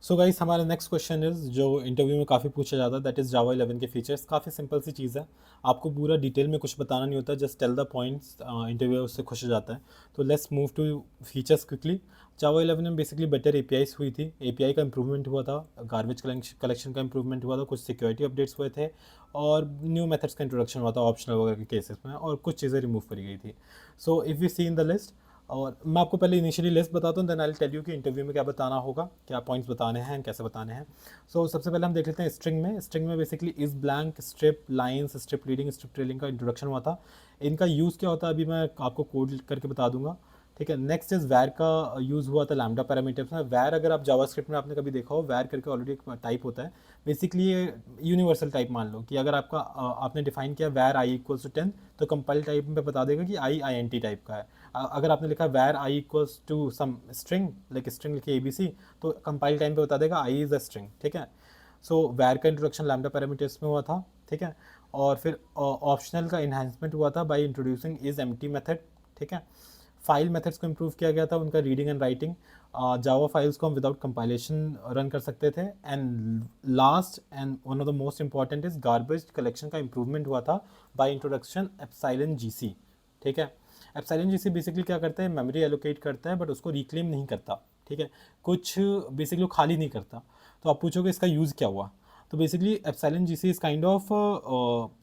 So guys हमारा next question is जो interview में काफ़ी पूछा जाता है, दैट इज़ जावा 11 के फीचर्स। काफ़ी सिंपल सी चीज़ है, आपको पूरा डिटेल में कुछ बताना नहीं होता, just tell the points, interview उससे खुश हो जाता है। तो let's move to features quickly. Java 11 में बेसिकली बेटर एपीआईज हुई थी, एपीआई का इंप्रूवमेंट हुआ था, गार्बेज कलेक्शन का इंप्रूवमेंट हुआ था, कुछ सिक्योरिटी अपडेट्स हुए थे, और न्यू मेथड्स का इंट्रोडक्शन हुआ था ऑप्शनल वगैरह के केसेस में, और कुछ चीज़ें रिमूव करी गई थी। So if you see in the list, और मैं आपको पहले इनिशियली लिस्ट बताता हूँ, देन आई टेल यू कि इंटरव्यू में क्या बताना होगा, क्या पॉइंट्स बताने हैं, कैसे बताने हैं। सो सबसे पहले हम देख लेते हैं स्ट्रिंग में बेसिकली इस blank, strip, lines, strip leading, strip trailing का इंट्रोडक्शन हुआ था। इनका यूज़ क्या होता है अभी मैं आपको कोड करके बता दूंगा, ठीक है। नेक्स्ट इज वैर का यूज़ हुआ था लैम्डा पैरामीटर्स में। वैर अगर आप जावास्क्रिप्ट में आपने कभी देखा हो, वैर करके ऑलरेडी एक टाइप होता है। बेसिकली ये यूनिवर्सल टाइप मान लो कि अगर आपका आपने डिफाइन किया वैर आई इक्वल्स टू 10, तो कंपाइल टाइप में बता देगा कि आई एन टी टाइप का है। अगर आपने लिखा var i equals to some string, like string लिखी ABC, तो कंपाइल टाइम पे बता देगा आई इज़ अ स्ट्रिंग, ठीक है। सो वैर का इंट्रोडक्शन लैम्डा पैरामीटर्स में हुआ था, ठीक है। और फिर ऑप्शनल का इन्हांसमेंट हुआ था by introducing is empty method, ठीक है। फाइल मेथड्स को इम्प्रूव किया गया था, उनका reading and writing, Java files को हम विदाउट कंपाइलेशन रन कर सकते थे। And last and one of the most important is garbage collection का इंप्रूवमेंट हुआ था बाय इंट्रोडक्शन एप्सिलॉन जीसी, ठीक है। एप्सिलॉन जीसी बेसिकली क्या करता है, मेमोरी एलोकेट करता है बट उसको रिक्लेम नहीं करता, ठीक है। कुछ बेसिकली खाली नहीं करता। तो आप पूछोगे इसका यूज़ क्या हुआ, तो basically epsilon GC is kind of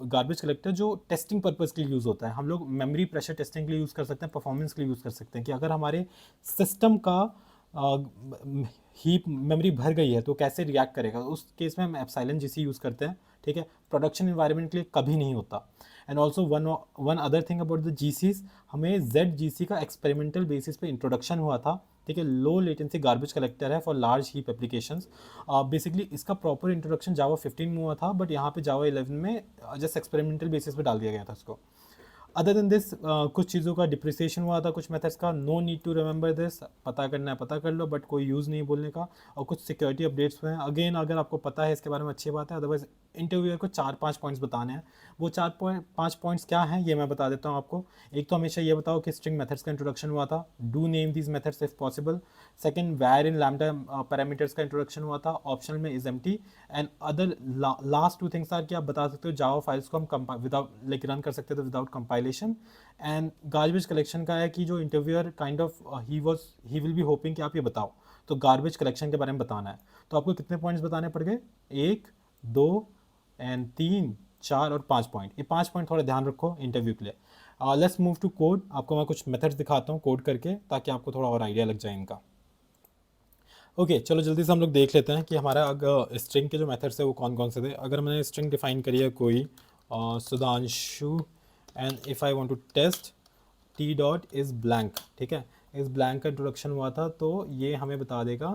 garbage collector जो टेस्टिंग पर्पज़ के लिए यूज़ होता है। हम लोग मेमोरी प्रेशर टेस्टिंग के लिए यूज़ कर सकते हैं, परफॉर्मेंस के लिए यूज़ कर सकते हैं, कि अगर हमारे सिस्टम का हीप मेमोरी भर गई है तो कैसे रिएक्ट करेगा, उस केस में हम एप्सिलॉन जीसी यूज़ करते हैं, ठीक है। प्रोडक्शन इन्वायरमेंट के लिए कभी नहीं होता। And also one one other thing about the GCs, हमें जेड जीसी का एक्सपेरिमेंटल बेसिस पे इंट्रोडक्शन हुआ था, ठीक है। लो लेटेंसी गार्बेज कलेक्टर है for large heap applications. Basically इसका प्रॉपर इंट्रोडक्शन जावा 15 में हुआ था, बट यहाँ पे जावा 11 में जस्ट एक्सपेरिमेंटल बेसिस पे डाल दिया गया था उसको। अदर देन दिस कुछ चीज़ों का डिप्रिसिएशन हुआ था, कुछ मेथड्स का। No need to remember this, पता करना है पता कर लो, बट कोई यूज़ नहीं बोलने का। और कुछ सिक्योरिटी अपडेट्स हुए हैं, अगेन अगर आपको पता है इसके बारे में अच्छी बात है, अदरवाइज इंटरव्यूअर को 4-5 पॉइंट्स बताने हैं। वो 4-5 पॉइंट्स क्या हैं ये मैं बता देता हूँ आपको। एक तो हमेशा ये बताओ कि स्ट्रिंग मेथड्स का इंट्रोडक्शन हुआ था, do name these methods if possible. Second, var in lambda parameters का इंट्रोडक्शन हुआ था, ऑप्शनल में is empty. And other last two things are कि आप बता सकते हो जावा फाइल्स को हम विदाउट लाइक रन कर सकते थे without compilation. And garbage collection का है कि जो interviewer kind of he will be hopping कि आप ये बताओ, तो गार्बेज कलेक्शन के बारे में बताना है। तो आपको कितने पॉइंट्स बताने पड़ गए, 1, 2 एंड 3, 4 और 5 पॉइंट। ये 5 पॉइंट थोड़ा ध्यान रखो इंटरव्यू के लिए। Let's move to code. आपको मैं कुछ मेथड्स दिखाता हूँ कोड करके, ताकि आपको थोड़ा और आइडिया लग जाए इनका। ओके चलो जल्दी से हम लोग देख लेते हैं कि हमारा अगर स्ट्रिंग के जो मेथड्स है वो कौन कौन से थे। अगर मैंने स्ट्रिंग डिफाइन करी है कोई, Sudhanshu, and if I want to test T dot is blank, ठीक है। इस ब्लैंक का इंट्रोडक्शन हुआ था, तो ये हमें बता देगा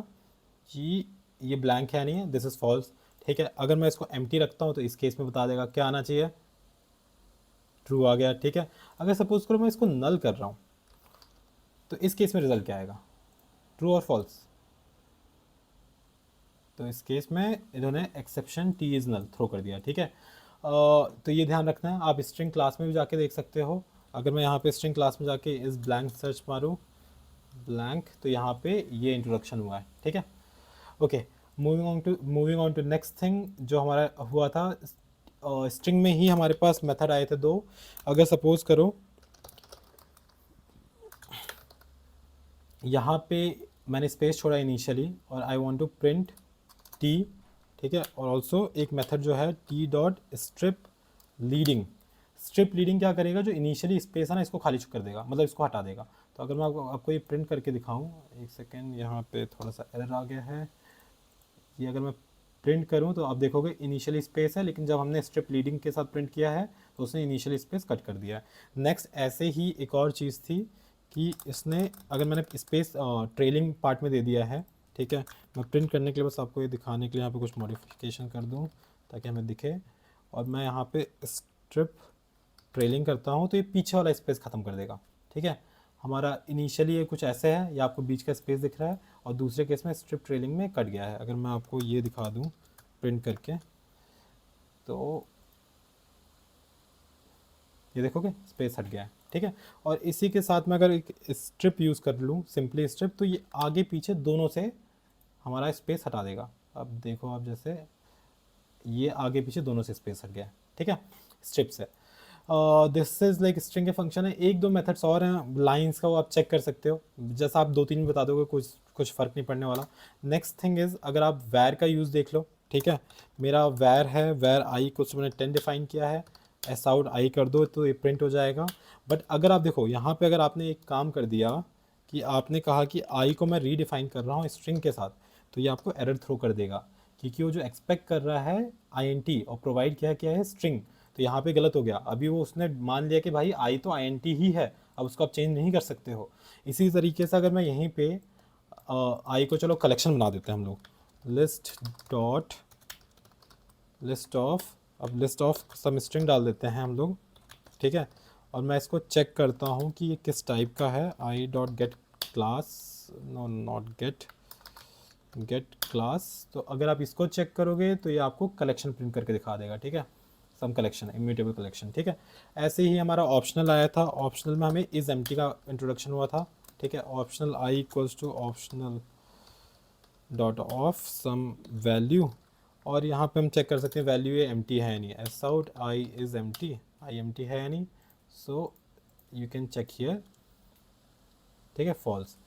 कि ये ब्लैंक है नहीं है, दिस इज़ फॉल्स, ठीक है। अगर मैं इसको एम्प्टी रखता हूँ तो इस केस में बता देगा क्या आना चाहिए, ट्रू आ गया, ठीक है। अगर सपोज करो मैं इसको नल कर रहा हूँ, तो इस केस में रिजल्ट क्या आएगा, ट्रू और फॉल्स। तो इस केस में इन्होंने exception T is null throw कर दिया, ठीक है। तो ये ध्यान रखना है। आप स्ट्रिंग क्लास में भी जाके देख सकते हो। अगर मैं यहाँ पे स्ट्रिंग क्लास में जाके इस ब्लैंक सर्च मारूँ, ब्लैंक, तो यहाँ पे ये इंट्रोडक्शन हुआ है, ठीक है। Okay, moving on to next thing जो हमारा हुआ था। स्ट्रिंग में ही हमारे पास मेथड आए थे दो। अगर सपोज करो यहाँ पे मैंने स्पेस छोड़ा इनिशियली, और I want to print T, ठीक है। और ऑल्सो एक मेथड जो है T dot strip leading. Strip leading क्या करेगा, जो इनिशियली स्पेस है ना इसको खाली कर देगा, मतलब इसको हटा देगा। तो अगर मैं आपको ये प्रिंट करके दिखाऊं, एक सेकेंड, यहाँ पे थोड़ा सा एरर आ गया है। ये अगर मैं प्रिंट करूं तो आप देखोगे इनिशियली स्पेस है, लेकिन जब हमने स्ट्रिप लीडिंग के साथ प्रिंट किया है तो उसने इनिशियली स्पेस कट कर दिया है। नेक्स्ट ऐसे ही एक और चीज़ थी कि इसने, अगर मैंने स्पेस ट्रेलिंग पार्ट में दे दिया है, ठीक है। मैं प्रिंट करने के लिए बस आपको ये दिखाने के लिए यहाँ पे कुछ मॉडिफिकेशन कर दूँ ताकि हमें दिखे। और मैं यहाँ पे स्ट्रिप ट्रेलिंग करता हूँ तो ये पीछे वाला स्पेस ख़त्म कर देगा, ठीक है। हमारा इनिशियली ये कुछ ऐसे है, ये आपको बीच का स्पेस दिख रहा है, और दूसरे केस में स्ट्रिप ट्रेलिंग में कट गया है। अगर मैं आपको ये दिखा दूँ प्रिंट करके, तो ये देखोगे स्पेस हट गया है, ठीक है। और इसी के साथ में अगर एक स्ट्रिप यूज़ कर लूँ, सिंपली स्ट्रिप, तो ये आगे पीछे दोनों से हमारा स्पेस हटा देगा। अब देखो आप जैसे ये आगे पीछे दोनों से स्पेस हट गया, ठीक है, स्ट्रिप से। दिस इज लाइक स्ट्रिंग के फंक्शन है। एक दो मेथड्स और हैं लाइंस का, वो आप चेक कर सकते हो, जैसा आप दो तीन बता दोगे कुछ फ़र्क नहीं पड़ने वाला। नेक्स्ट थिंग इज़, अगर आप वैर का यूज़ देख लो, ठीक है, मेरा वैर है, वैर आई को मैंने 10 डिफाइन किया है, एस आउट आई कर दो तो ये प्रिंट हो जाएगा। बट अगर आप देखो यहाँ पे, अगर आपने एक काम कर दिया कि आपने कहा कि आई को मैं रीडिफाइन कर रहा हूँ स्ट्रिंग के साथ, तो ये आपको एरर थ्रो कर देगा, क्योंकि वो जो एक्सपेक्ट कर रहा है आई और प्रोवाइड क्या है स्ट्रिंग। तो यहाँ पे गलत हो गया, अभी वो उसने मान लिया कि भाई आई तो आई ही है, अब उसको आप चेंज नहीं कर सकते हो। इसी तरीके से अगर मैं यहीं पे आई को चलो कलेक्शन बना देते हैं हम लोग, लिस्ट डॉट लिस्ट ऑफ, अब लिस्ट ऑफ सम स्ट्रिंग डाल देते हैं हम लोग, ठीक है, और मैं इसको चेक करता हूँ कि ये किस टाइप का है। I dot get class, no not get class. तो अगर आप इसको चेक करोगे तो ये आपको कलेक्शन प्रिंट करके दिखा देगा, ठीक है, सम कलेक्शन, इम्यूटेबल कलेक्शन, ठीक है। ऐसे ही हमारा ऑप्शनल आया था, ऑप्शनल में हमें इज एम्प्टी का इंट्रोडक्शन हुआ था, ठीक है, optional I equals to optional dot of some value, और यहाँ पे हम चेक कर सकते हैं वैल्यू ये एम्प्टी है नहीं, S out I is empty, I empty है नहीं, so you can check here, ठीक है, फॉल्स,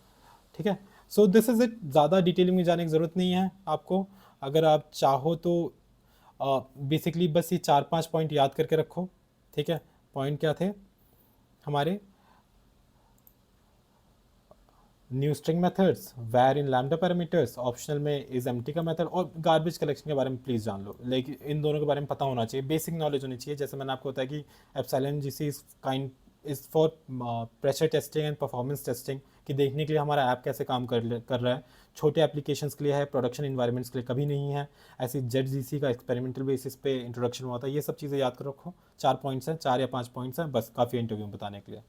ठीक है। सो दिस इज़ इट, ज़्यादा डिटेलिंग में जाने की ज़रूरत नहीं है आपको। अगर आप चाहो तो बेसिकली बस ये 4-5 पॉइंट याद करके रखो, ठीक है। पॉइंट क्या थे हमारे, न्यू स्ट्रिंग मेथड्स, वैर इन लैम्डा पैरामीटर्स, ऑप्शनल में इज एम्प्टी का मेथड, और गार्बेज कलेक्शन के बारे में प्लीज़ जान लो। लेकिन इन दोनों के बारे में पता होना चाहिए, बेसिक नॉलेज होनी चाहिए। जैसे मैंने आपको बताया कि epsilon GC is for pressure testing and performance testing, कि देखने के लिए हमारा ऐप कैसे काम कर रहा है। छोटे एप्लीकेशंस के लिए है, प्रोडक्शन इन्वायरमेंट्स के लिए कभी नहीं है। ऐसी जेड जीसी का एक्सपेरिमेंटल बेसिस पे इंट्रोडक्शन हुआ था। ये सब चीज़ें याद कर रखो, 4 पॉइंट्स हैं, 4 या 5 पॉइंट्स हैं, बस काफ़ी इंटरव्यू में बताने के लिए।